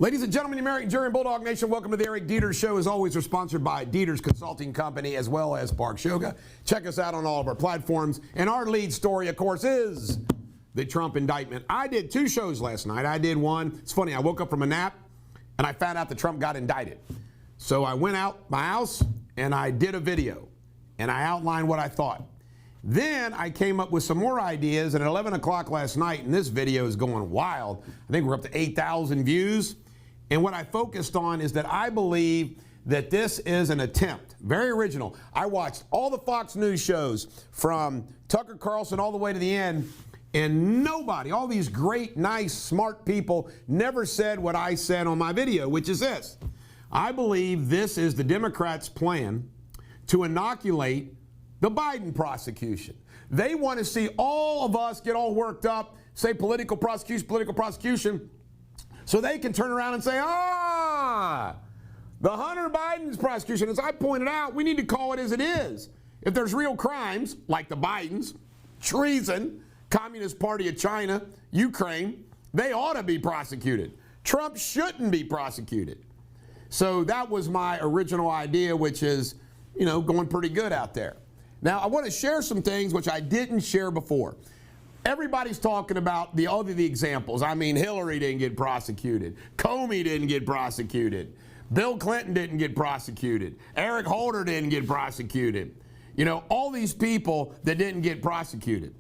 Ladies and gentlemen, the American Jury and Bulldog Nation, welcome to the Eric Deters Show. As always, we're sponsored by Deters Consulting Company as well as Park Yoga. Check us out on all of our platforms. And our lead story, of course, is the Trump indictment. I did two shows last night. I did one. It's funny, I woke up from a nap and I found out that Trump got indicted. So I went out my house and I did a video and I outlined what I thought. Then I came up with some more ideas, and at 11 o'clock last night, and this video is going wild. I think we're up to 8,000 views. And what I focused on is that I believe that this is an attempt, very original. I watched all the Fox News shows from Tucker Carlson all the way to the end, and nobody, all these great, nice, smart people, never said what I said on my video, which is this. I believe this is the Democrats' plan to inoculate the Biden prosecution. They want to see all of us get all worked up, say political prosecution, so they can turn around and say, the Hunter Biden's prosecution. As I pointed out, we need to call it as it is. If there's real crimes, like the Bidens, treason, Communist Party of China, Ukraine, they ought to be prosecuted. Trump shouldn't be prosecuted. So that was my original idea, which is, going pretty good out there. Now, I want to share some things which I didn't share before. Everybody's talking about the examples. I mean, Hillary didn't get prosecuted. Comey didn't get prosecuted. Bill Clinton didn't get prosecuted. Eric Holder didn't get prosecuted. All these people that didn't get prosecuted.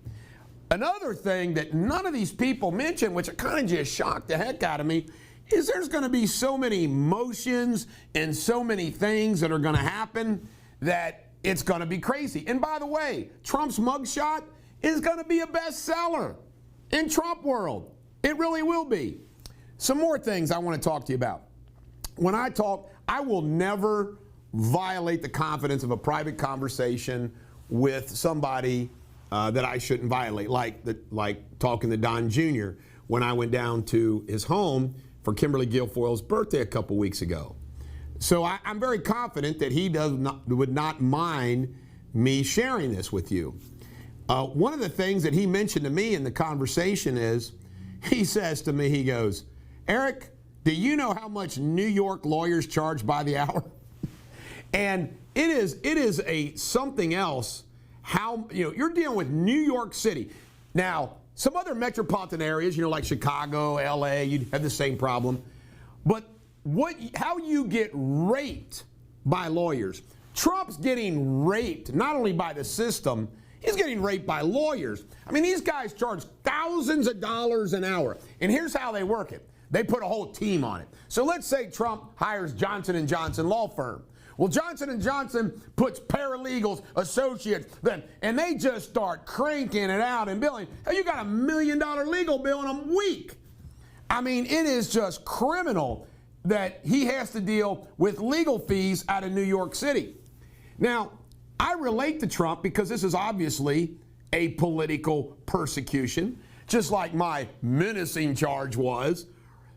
Another thing that none of these people mentioned, which kind of just shocked the heck out of me, is there's going to be so many motions and so many things that are going to happen that it's going to be crazy. And by the way, Trump's mugshot is going to be a bestseller in Trump world. It really will be. Some more things I want to talk to you about. When I talk, I will never violate the confidence of a private conversation with somebody that I shouldn't violate, like talking to Don Jr. when I went down to his home for Kimberly Guilfoyle's birthday a couple weeks ago. So I'm very confident that he would not mind me sharing this with you. One of the things that he mentioned to me in the conversation is, he says to me, he goes, Eric, do you know how much New York lawyers charge by the hour? And it is something else how, you're dealing with New York City. Now, some other metropolitan areas, like Chicago, LA, you have the same problem. But how you get raped by lawyers. Trump's getting raped not only by the system, he's getting raped by lawyers. I mean, these guys charge thousands of dollars an hour. And here's how they work it. They put a whole team on it. So let's say Trump hires Johnson & Johnson law firm. Well, Johnson & Johnson puts paralegals, associates, and they just start cranking it out and billing. Hey, you got $1 million legal bill in a week. I mean, it is just criminal that he has to deal with legal fees out of New York City. Now, I relate to Trump because this is obviously a political persecution, just like my menacing charge was.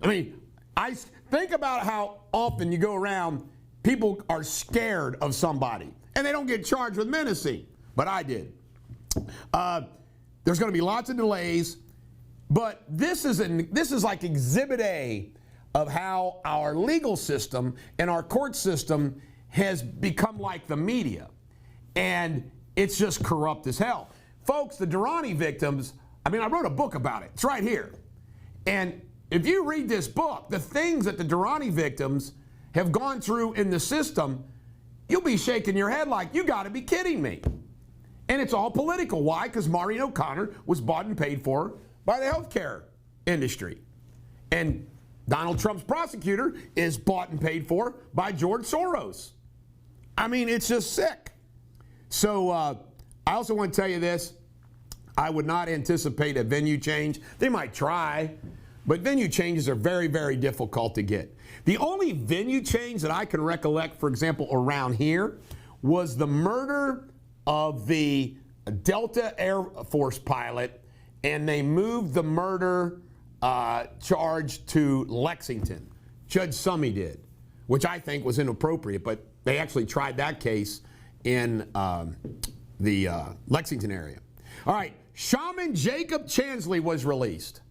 I mean, I think about how often you go around, people are scared of somebody, and they don't get charged with menacing, but I did. There's going to be lots of delays, but this is like Exhibit A of how our legal system and our court system has become like the media. And it's just corrupt as hell. Folks, the Durrani victims, I wrote a book about it. It's right here. And if you read this book, the things that the Durrani victims have gone through in the system, you'll be shaking your head like, you got to be kidding me. And it's all political. Why? Because Maureen O'Connor was bought and paid for by the healthcare industry. And Donald Trump's prosecutor is bought and paid for by George Soros. I mean, it's just sick. So I also want to tell you this. I would not anticipate a venue change. They might try, but venue changes are very, very difficult to get. The only venue change that I can recollect, for example, around here, was the murder of the Delta Air Force pilot, and they moved the murder charge to Lexington. Judge Summey did, which I think was inappropriate, but they actually tried that case in the Lexington area. All right, Shaman Jacob Chansley was released.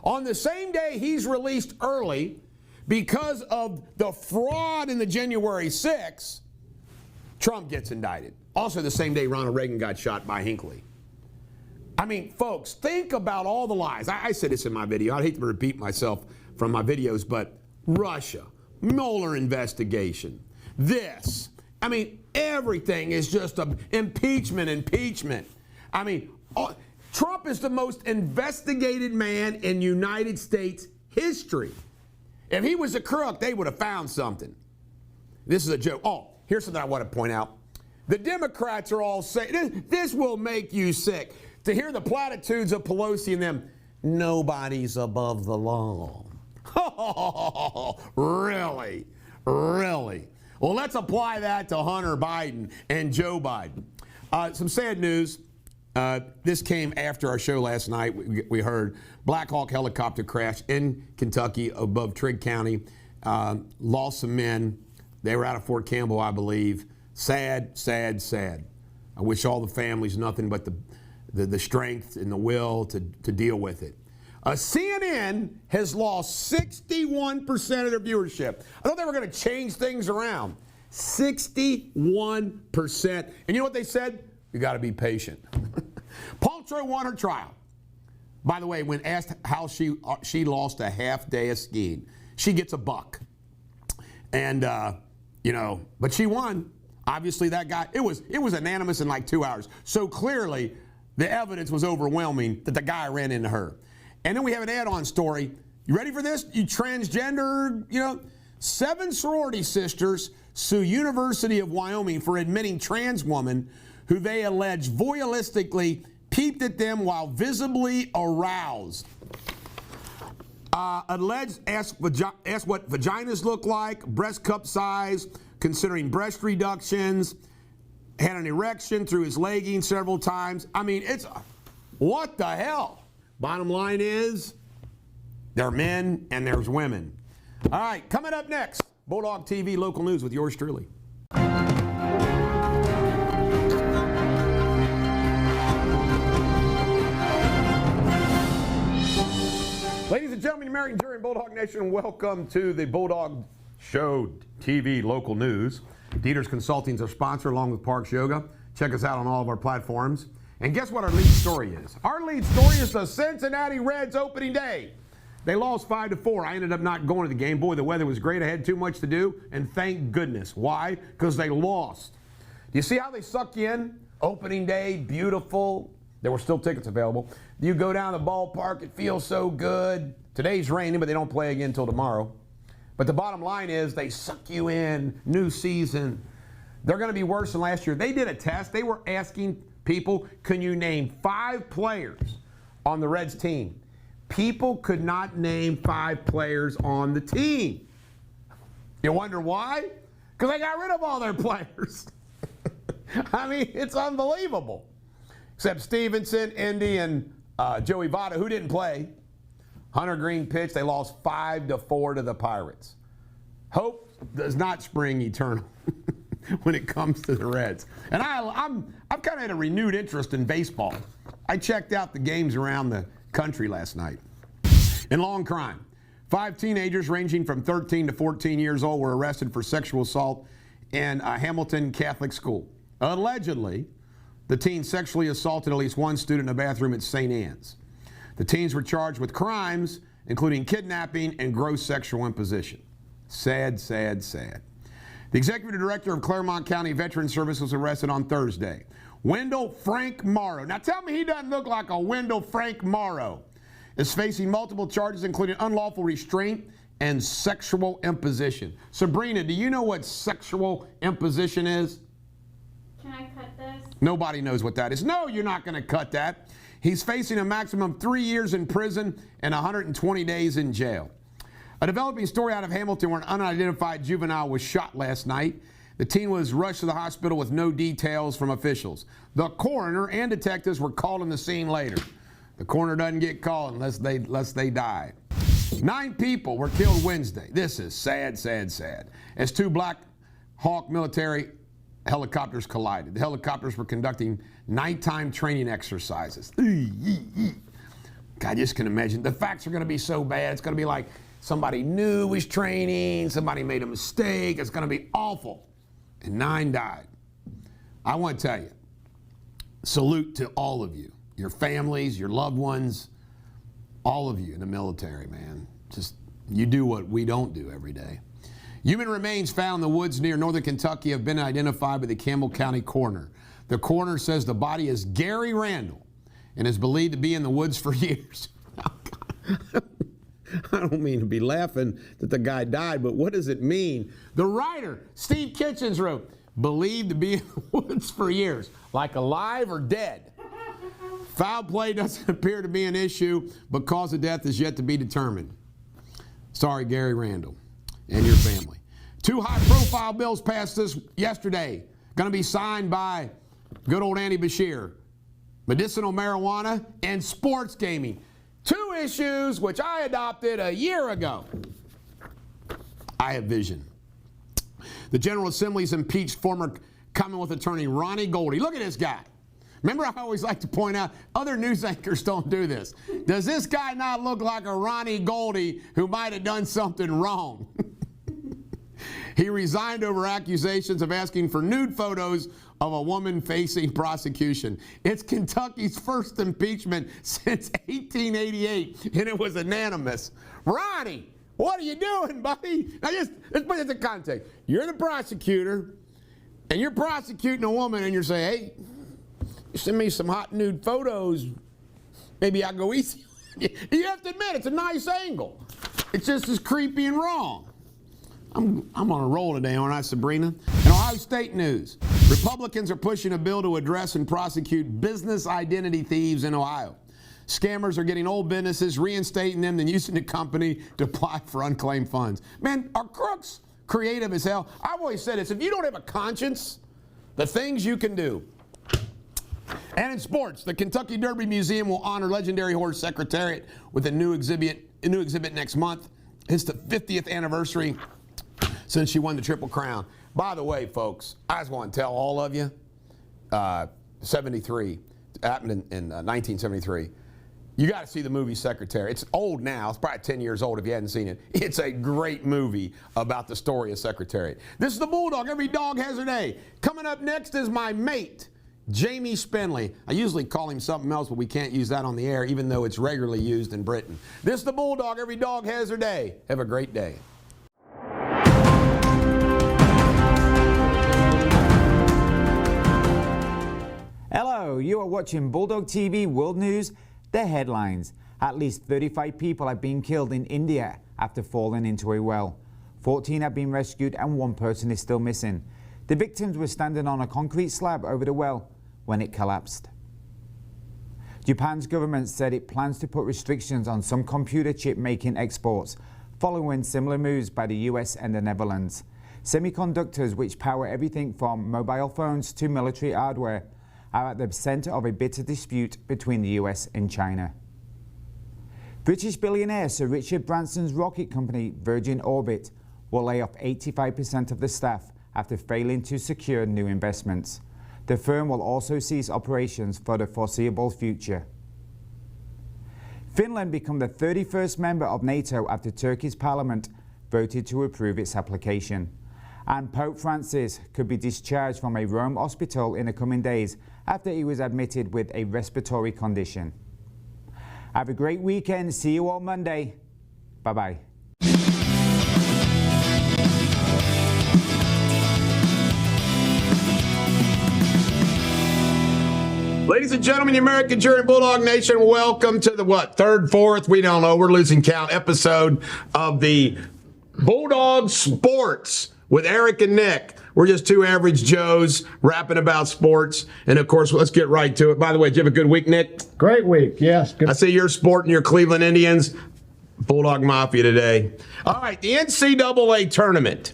On the same day he's released early, because of the fraud in the January 6th, Trump gets indicted. Also the same day Ronald Reagan got shot by Hinckley. I mean, folks, think about all the lies. I said this in my video. I'd hate to repeat myself from my videos, but Russia, Mueller investigation, this. I mean, everything is just impeachment. I mean, Trump is the most investigated man in United States history. If he was a crook, they would have found something. This is a joke. Oh, here's something I want to point out. The Democrats are all saying, this will make you sick. To hear the platitudes of Pelosi and them, nobody's above the law. Really? Really? Well, let's apply that to Hunter Biden and Joe Biden. Some sad news. This came after our show last night. We heard Black Hawk helicopter crash in Kentucky above Trigg County. Lost some men. They were out of Fort Campbell, I believe. Sad, sad, sad. I wish all the families nothing but the strength and the will to deal with it. CNN has lost 61% of their viewership. I thought they were going to change things around. 61%. And you know what they said? You got to be patient. Paltrow won her trial. By the way, when asked how she lost a half day of skiing, she gets $1. And, but she won. Obviously, that guy, it was unanimous in like 2 hours. So clearly, the evidence was overwhelming that the guy ran into her. And then we have an add-on story. You ready for this? You transgender, 7 sorority sisters sue University of Wyoming for admitting trans woman who they allege voyeuristically peeped at them while visibly aroused. Alleged asked what vaginas look like, breast cup size, considering breast reductions, had an erection through his leggings several times. I mean, what the hell? Bottom line is, there are men and there's women. All right, coming up next, Bulldog TV local news with yours truly. Ladies and gentlemen, American jury and Bulldog Nation, welcome to the Bulldog Show TV local news. Deters Consulting is our sponsor, along with Parks Yoga. Check us out on all of our platforms. And guess what our lead story is? Our lead story is the Cincinnati Reds opening day. They lost 5-4. I ended up not going to the game. Boy, the weather was great. I had too much to do, and thank goodness. Why? Because they lost. Do you see how they suck you in? Opening day, beautiful. There were still tickets available. You go down the ballpark, it feels so good. Today's raining, but they don't play again until tomorrow. But the bottom line is they suck you in. New season. They're going to be worse than last year. They did a test. They were asking people, can you name 5 players on the Reds team? People could not name 5 players on the team. You wonder why? Because they got rid of all their players. I mean, it's unbelievable. Except Stevenson, Indy, and Joey Votto, who didn't play. Hunter Green pitched. They lost 5-4 to the Pirates. Hope does not spring eternal when it comes to the Reds. And I've kind of had a renewed interest in baseball. I checked out the games around the country last night. In long crime, 5 teenagers ranging from 13 to 14 years old were arrested for sexual assault in a Hamilton Catholic school. Allegedly, the teens sexually assaulted at least one student in a bathroom at St. Anne's. The teens were charged with crimes, including kidnapping and gross sexual imposition. Sad, sad, sad. The executive director of Claremont County Veterans Service was arrested on Thursday. Wendell Frank Morrow. Now tell me he doesn't look like a Wendell Frank Morrow. Is facing multiple charges, including unlawful restraint and sexual imposition. Sabrina, do you know what sexual imposition is? Can I cut this? Nobody knows what that is. No, you're not going to cut that. He's facing a maximum of 3 years in prison and 120 days in jail. A developing story out of Hamilton where an unidentified juvenile was shot last night. The teen was rushed to the hospital with no details from officials. The coroner and detectives were called on the scene later. The coroner doesn't get called unless they die. 9 people were killed Wednesday. This is sad, sad, sad. As 2 Black Hawk military helicopters collided. The helicopters were conducting nighttime training exercises. God, I just can imagine. The facts are going to be so bad. It's going to be like somebody new was training, somebody made a mistake, it's going to be awful. And 9 died. I want to tell you, salute to all of you, your families, your loved ones, all of you in the military, man. Just, you do what we don't do every day. Human remains found in the woods near northern Kentucky have been identified by the Campbell County coroner. The coroner says the body is Gary Randall and is believed to be in the woods for years. I don't mean to be laughing that the guy died, but what does it mean? The writer, Steve Kitchens, wrote, believed to be in the woods for years, like alive or dead. Foul play doesn't appear to be an issue, but cause of death is yet to be determined. Sorry, Gary Randall and your family. 2 high-profile bills passed yesterday. Going to be signed by good old Andy Beshear. Medicinal marijuana and sports gaming. 2 issues which I adopted a year ago. I have vision. The General Assembly's impeached former Commonwealth Attorney Ronnie Goldie. Look at this guy. Remember, I always like to point out, other news anchors don't do this. Does this guy not look like a Ronnie Goldie who might have done something wrong? He resigned over accusations of asking for nude photos of a woman facing prosecution. It's Kentucky's first impeachment since 1888, and it was unanimous. Ronnie, what are you doing, buddy? Now let's put this in context. You're the prosecutor, and you're prosecuting a woman, and you're saying, hey, send me some hot nude photos. Maybe I'll go easy. You have to admit, it's a nice angle. It's just as creepy and wrong. I'm on a roll today, aren't I, Sabrina? In Ohio State news, Republicans are pushing a bill to address and prosecute business identity thieves in Ohio. Scammers are getting old businesses, reinstating them, then using the company to apply for unclaimed funds. Man, are crooks creative as hell? I've always said this, if you don't have a conscience, the things you can do. And in sports, the Kentucky Derby Museum will honor legendary horse Secretariat with a new exhibit next month. It's the 50th anniversary since she won the Triple Crown. By the way, folks, I just want to tell all of you, 73, happened in 1973. You got to see the movie Secretary. It's old now. It's probably 10 years old if you hadn't seen it. It's a great movie about the story of Secretariat. This is the Bulldog. Every dog has her day. Coming up next is my mate, Jamie Spindley. I usually call him something else, but we can't use that on the air, even though it's regularly used in Britain. This is the Bulldog. Every dog has her day. Have a great day. Hello, you are watching Bulldog TV World News. The headlines. At least 35 people have been killed in India after falling into a well. 14 have been rescued and 1 person is still missing. The victims were standing on a concrete slab over the well when it collapsed. Japan's government said it plans to put restrictions on some computer chip making exports, following similar moves by the US and the Netherlands. Semiconductors, which power everything from mobile phones to military hardware, are at the center of a bitter dispute between the US and China. British billionaire Sir Richard Branson's rocket company Virgin Orbit will lay off 85% of the staff after failing to secure new investments. The firm will also cease operations for the foreseeable future. Finland became the 31st member of NATO after Turkey's parliament voted to approve its application. And Pope Francis could be discharged from a Rome hospital in the coming days after he was admitted with a respiratory condition. Have a great weekend. See you on Monday. Bye-bye. Ladies and gentlemen, the American Jury Bulldog Nation, welcome to the third, fourth, we don't know, we're losing count, episode of the Bulldog Sports with Eric and Nick. We're just 2 average Joes rapping about sports. And of course, let's get right to it. By the way, did you have a good week, Nick? Great week, yes. Good. I see you're sporting your Cleveland Indians. Bulldog Mafia today. All right, the NCAA tournament.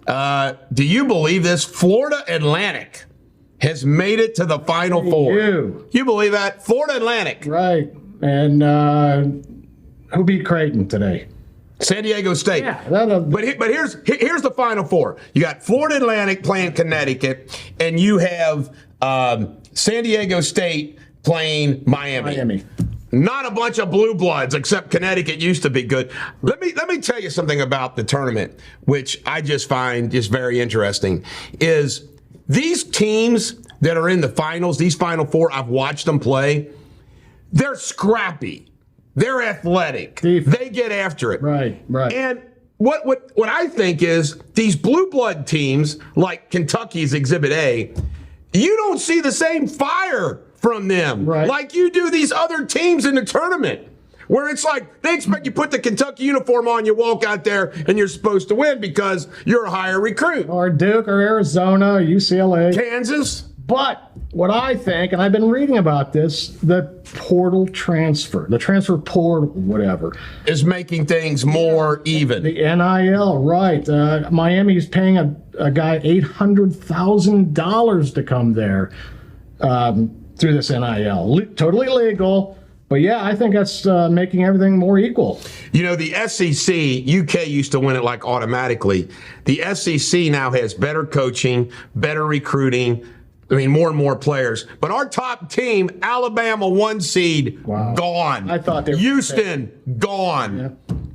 Do you believe this? Florida Atlantic has made it to the Final Four. You believe that? Florida Atlantic. Right. And who beat Creighton today? San Diego State. Yeah, but here's the Final Four. You got Florida Atlantic playing Connecticut, and you have San Diego State playing Miami. Not a bunch of blue bloods, except Connecticut used to be good. Let me tell you something about the tournament, which I just find just very interesting, is these teams that are in the finals, these Final Four, I've watched them play, they're scrappy. They're athletic. They get after it. Right. And what I think is these blue blood teams, like Kentucky's Exhibit A, you don't see the same fire from them like you do these other teams in the tournament, where it's like they expect you put the Kentucky uniform on, you walk out there, and you're supposed to win because you're a higher recruit. Or Duke or Arizona, or UCLA. Kansas. But what I think, and I've been reading about this, the portal transfer, the transfer portal, whatever, is making things more even. The NIL, right. Miami's paying a guy $800,000 to come there through this NIL. Totally legal. But yeah, I think that's making everything more equal. You know, the SEC, UK used to win it like automatically. The SEC now has better coaching, better recruiting. I mean, more and more players. But our top team, Alabama 1 seed, gone. I thought they were Houston, gone. Yeah.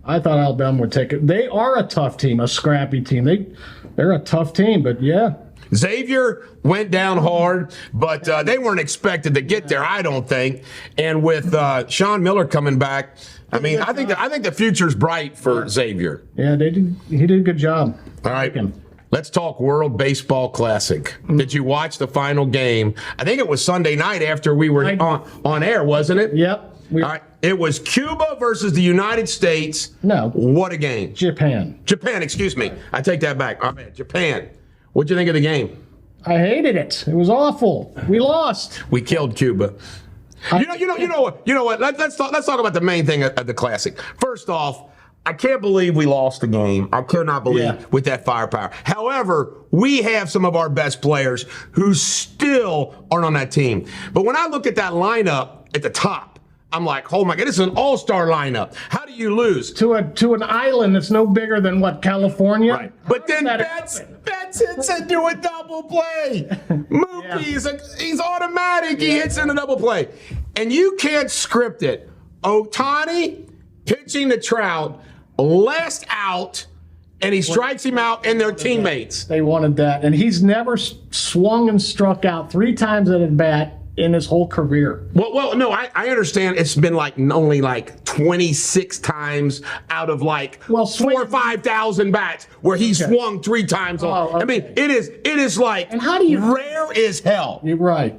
I thought Alabama would take it. They are a tough team, a scrappy team. They're a tough team, but yeah. Xavier went down hard, but they weren't expected to get there, I don't think. And with Sean Miller coming back, I mean, I think the future's bright for Xavier. Yeah, he did a good job. All right. Let's talk World Baseball Classic. Did you watch the final game? I think it was Sunday night after we were on air, wasn't it? Yep. All right. It was Cuba versus the United States. No. What a game. Japan, excuse me. I take that back. All right, Japan. What'd you think of the game? I hated it. It was awful. We lost. We killed Cuba. You know what? Let's talk about the main thing of the Classic. First off, I can't believe we lost the game. I could not believe with that firepower. However, we have some of our best players who still aren't on that team. But when I look at that lineup at the top, I'm like, oh my God, this is an all-star lineup. How do you lose? To an island that's no bigger than, what, California? Right. But then Betts hits into a double play. Mookie, he's automatic. He hits in a double play. And you can't script it. Ohtani pitching to Trout, last out, and he strikes him out and their teammates. They wanted that. And he's never swung and struck out 3 times at a bat in his whole career. Well, no, I understand it's been only 26 times out of 4,000 or 5,000 bats where he swung 3 times on. Okay. I mean, it is like and how do you, rare as hell. You're right.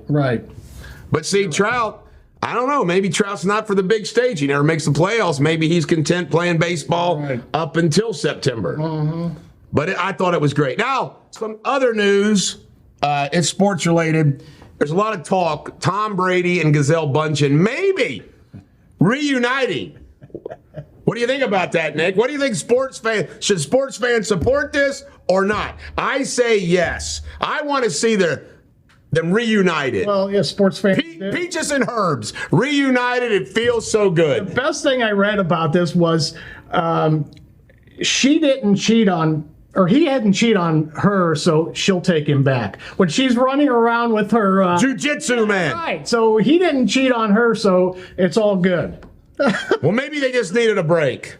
But see, Trout, I don't know. Maybe Trout's not for the big stage. He never makes the playoffs. Maybe he's content playing baseball up until September. But I thought it was great. Now, some other news. It's sports related. There's a lot of talk. Tom Brady and Gisele Bündchen maybe reuniting. What do you think about that, Nick? What do you think should sports fans support this or not? I say yes. I want to see them reunited. Well, yeah, sports fans. Peaches and Herbs reunited. It feels so good. The best thing I read about this was she didn't cheat on, or he hadn't cheated on her, so she'll take him back. When she's running around with her jiu-jitsu man. Right. So he didn't cheat on her, so it's all good. Well, maybe they just needed a break.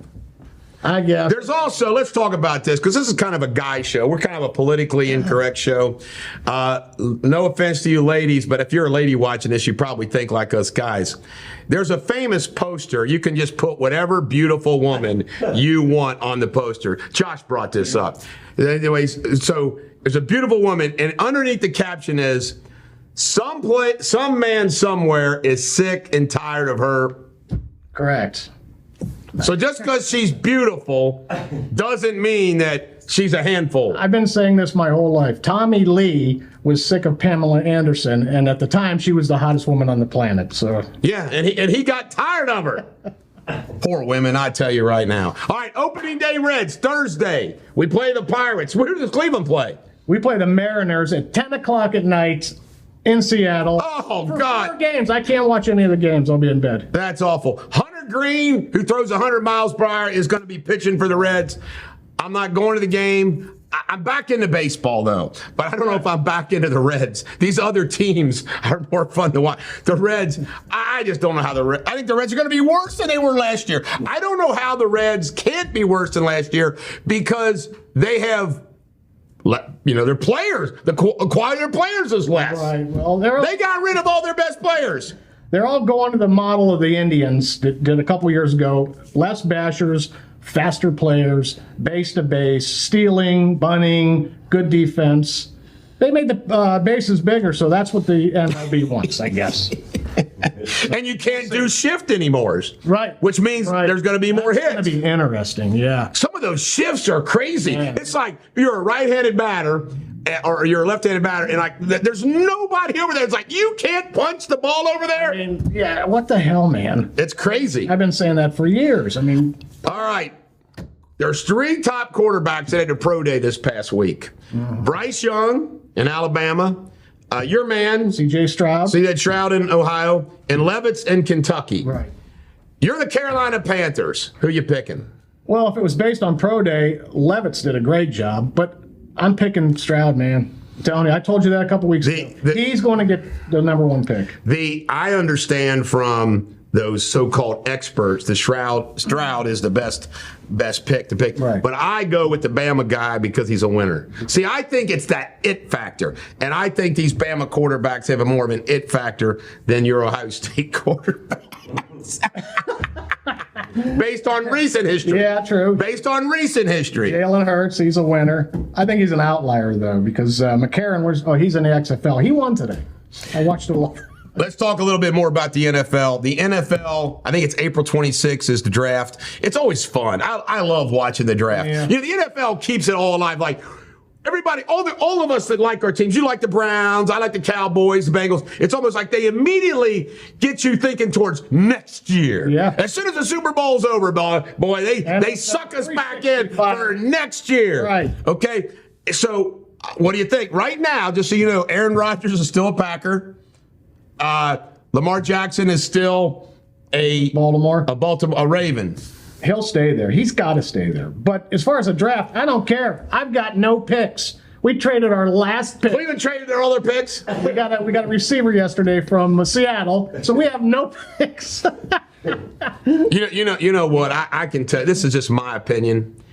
I guess. There's also, let's talk about this, because this is kind of a guy show. We're kind of a politically incorrect show. No offense to you ladies, but if you're a lady watching this, you probably think like us guys. There's a famous poster. You can just put whatever beautiful woman you want on the poster. Josh brought this up. Anyways, so there's a beautiful woman, and underneath the caption is, some man somewhere is sick and tired of her. Correct. So just because she's beautiful doesn't mean that she's a handful. I've been saying this my whole life. Tommy Lee was sick of Pamela Anderson, and at the time, she was the hottest woman on the planet. So yeah, and he got tired of her. Poor women, I tell you right now. All right, opening day Reds, Thursday. We play the Pirates. Where does Cleveland play? We play the Mariners at 10 o'clock at night in Seattle. Oh, for God. 4 games. I can't watch any of the games. I'll be in bed. That's awful. Hunter Green, who throws 100 miles per hour, is going to be pitching for the Reds. I'm not going to the game. I'm back into baseball, though, but I don't know if I'm back into the Reds. These other teams are more fun to watch. The Reds, I just don't know how I think the Reds are going to be worse than they were last year. I don't know how the Reds can't be worse than last year because they have, their players, the quality of their players is less. Right. Well, they got rid of all their best players. They're all going to the model of the Indians that did a couple years ago. Less bashers, faster players, base to base, stealing, bunting, good defense. They made the bases bigger, so that's what the MLB wants, I guess. And you can't do shift anymore. Right. Which means there's going to be more hits. It's going to be interesting, yeah. Some of those shifts are crazy. Yeah. It's like you're a right-handed batter or you're a left-handed batter, and there's nobody over there. It's like you can't punch the ball over there. I mean, yeah, what the hell, man? It's crazy. I've been saying that for years. I mean, all right. There's 3 top quarterbacks that had a pro day this past week. Bryce Young in Alabama, your man, C.J. Stroud in Ohio, and Levitz in Kentucky. Right. You're the Carolina Panthers. Who you picking? Well, if it was based on pro day, Levitz did a great job, but I'm picking Stroud, man. I'm telling you, I told you that a couple weeks ago. He's going to get the number 1 pick. I understand from those so-called experts, the Stroud is the best pick to pick. Right. But I go with the Bama guy because he's a winner. See, I think it's that it factor. And I think these Bama quarterbacks have more of an it factor than your Ohio State quarterbacks. Based on recent history. Yeah, true. Based on recent history. Jalen Hurts, he's a winner. I think he's an outlier, though, because McCarron, he's in the XFL. He won today. I watched it a lot. Let's talk a little bit more about the NFL. The NFL, I think it's April 26th is the draft. It's always fun. I love watching the draft. Yeah. The NFL keeps it all alive. Like everybody, all of us that like our teams, you like the Browns, I like the Cowboys, the Bengals. It's almost like they immediately get you thinking towards next year. Yeah. As soon as the Super Bowl's over, boy, they suck us back in for next year. Right. Okay. So what do you think? Right now, just so you know, Aaron Rodgers is still a Packer. Lamar Jackson is still a Raven. He'll stay there. He's got to stay there. But as far as a draft, I don't care. I've got no picks. We traded our last pick. Cleveland traded all their picks. We got a receiver yesterday from Seattle, so we have no picks. You know what? I can tell. This is just my opinion.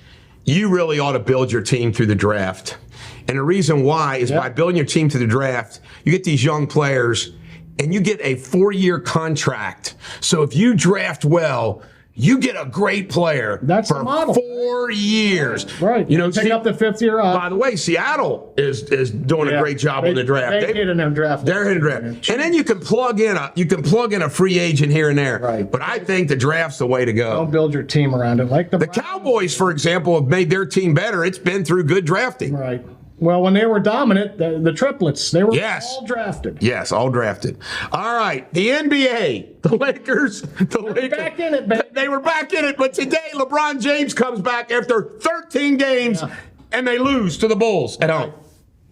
You really ought to build your team through the draft, and the reason why is by building your team through the draft, you get these young players. And you get a 4-year contract. So if you draft well, you get a great player. That's for the model. 4 years. Right. Take up the 5th year off. By the way, Seattle is doing a great job on the draft. They're hitting their draft. They're hitting draft. And then you can plug in a free agent here and there. Right. But I think the draft's the way to go. Don't build your team around it. Like the Cowboys, for example, have made their team better. It's been through good drafting. Right. Well, when they were dominant, the triplets, they were all drafted. Yes, all drafted. All right, the NBA, the Lakers. Back in it, baby. They were back in it, but today LeBron James comes back after 13 games, and they lose to the Bulls at home.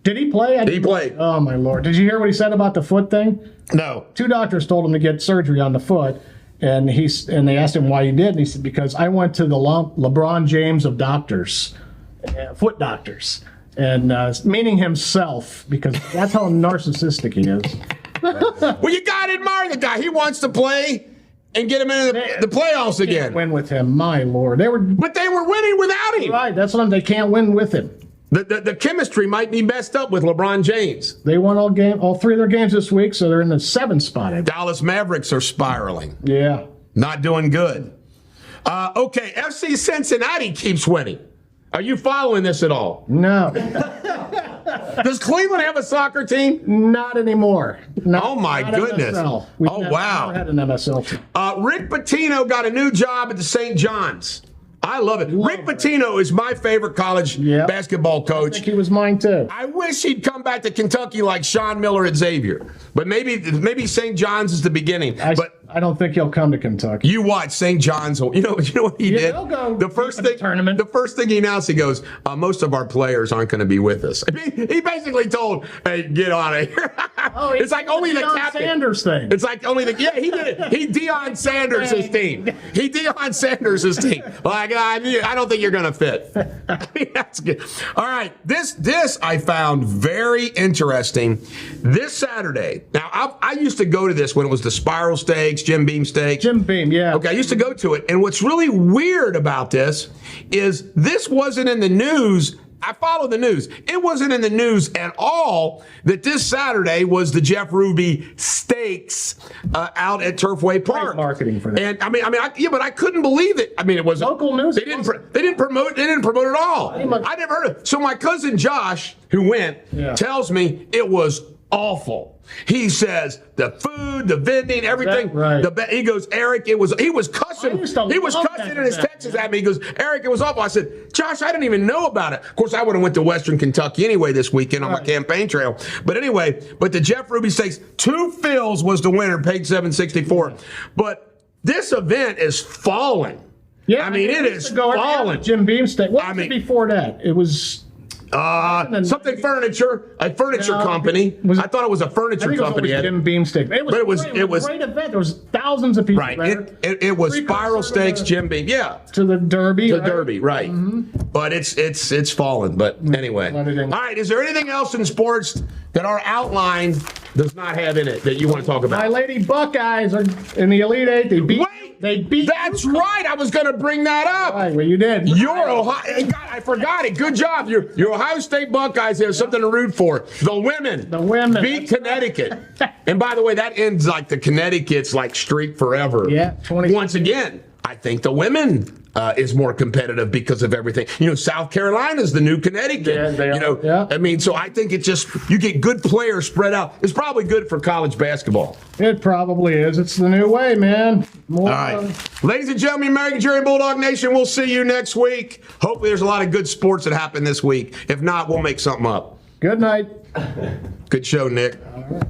Did he play? He played. Oh, my Lord. Did you hear what he said about the foot thing? No. 2 doctors told him to get surgery on the foot, and they asked him why he did, and he said, because I went to the LeBron James of doctors, foot doctors. And meaning himself, because that's how narcissistic he is. Well, you got to admire the guy. He wants to play and get him into the playoffs again. Can't win with him, my Lord. But they were winning without him. Right, that's what they can't win with him. The chemistry might be messed up with LeBron James. They won all 3 of their games this week, so they're in the 7th spot. Dallas Mavericks are spiraling. Yeah. Not doing good. Okay, FC Cincinnati keeps winning. Are you following this at all? No. Does Cleveland have a soccer team? Not anymore. Oh, my goodness. MSL. Wow. Never had an MSL team. Rick Pitino got a new job at the St. John's. I love it. Rick Pitino is my favorite college basketball coach. I think he was mine, too. I wish he'd come back to Kentucky like Sean Miller at Xavier. But maybe St. John's is the beginning. I don't think he'll come to Kentucky. You watch St. John's. You know what he did? They'll go The first deep in thing, the tournament. the first thing he announced, he goes, most of our players aren't going to be with us. I mean, he basically told, "Hey, get out of here." Oh, it's like only the Deion captain. Sanders thing. It's like only the he did it. He Deion Sanders' team. He Deion Sanders' team. Like I don't think you're going to fit. I mean, that's good. All right, this I found very interesting. This Saturday. Now I used to go to this when it was the Spiral Stakes, Jim Beam Stakes. Jim Beam, yeah. Okay, I used to go to it. And what's really weird about this is this wasn't in the news. I follow the news. It wasn't in the news at all that this Saturday was the Jeff Ruby Stakes out at Turfway Park. Great marketing for that. And but I couldn't believe it. I mean, it was Local news. They didn't promote. They didn't promote it at all. I never heard of it. So my cousin Josh, who went, tells me it was awful. He says the food, the vending, everything. Right. He goes, Eric, he was cussing. He was cussing in his Texas at me. He goes, Eric, it was awful. I said, Josh, I didn't even know about it. Of course, I would have went to Western Kentucky anyway this weekend on my campaign trail. But anyway, the Jeff Ruby Stakes, 2 fills was the winner, paid $764. But this event is falling. Yeah, I mean, it is falling. Jim Beam Stakes. What was it before that? It was something furniture, a furniture company. I thought it was a furniture company. It was Jim Beam Stakes. It was a great event. There was thousands of people there. It was Spiral Stakes, Jim Beam. Yeah. To the Derby. Derby, right. Mm-hmm. But it's fallen. But anyway. All right. Is there anything else in sports that our outline does not have in it that you want to talk about? My Lady Buckeyes are in the Elite Eight. They beat. That's right. I was going to bring that up. Right, well, you did. Your Ohio. God, I forgot it. Good job. Your Ohio State Buckeyes have something to root for. The women. Beat Connecticut. And by the way, that ends like the Connecticut's like streak forever. Yeah. Once again, I think the women is more competitive because of everything. South Carolina's the new Connecticut. Yeah, they are. Yeah. I mean, so I think it just, you get good players spread out. It's probably good for college basketball. It probably is. It's the new way, man. All right. Ladies and gentlemen, American Jerry Bulldog Nation, we'll see you next week. Hopefully there's a lot of good sports that happen this week. If not, we'll make something up. Good night. Good show, Nick. All right.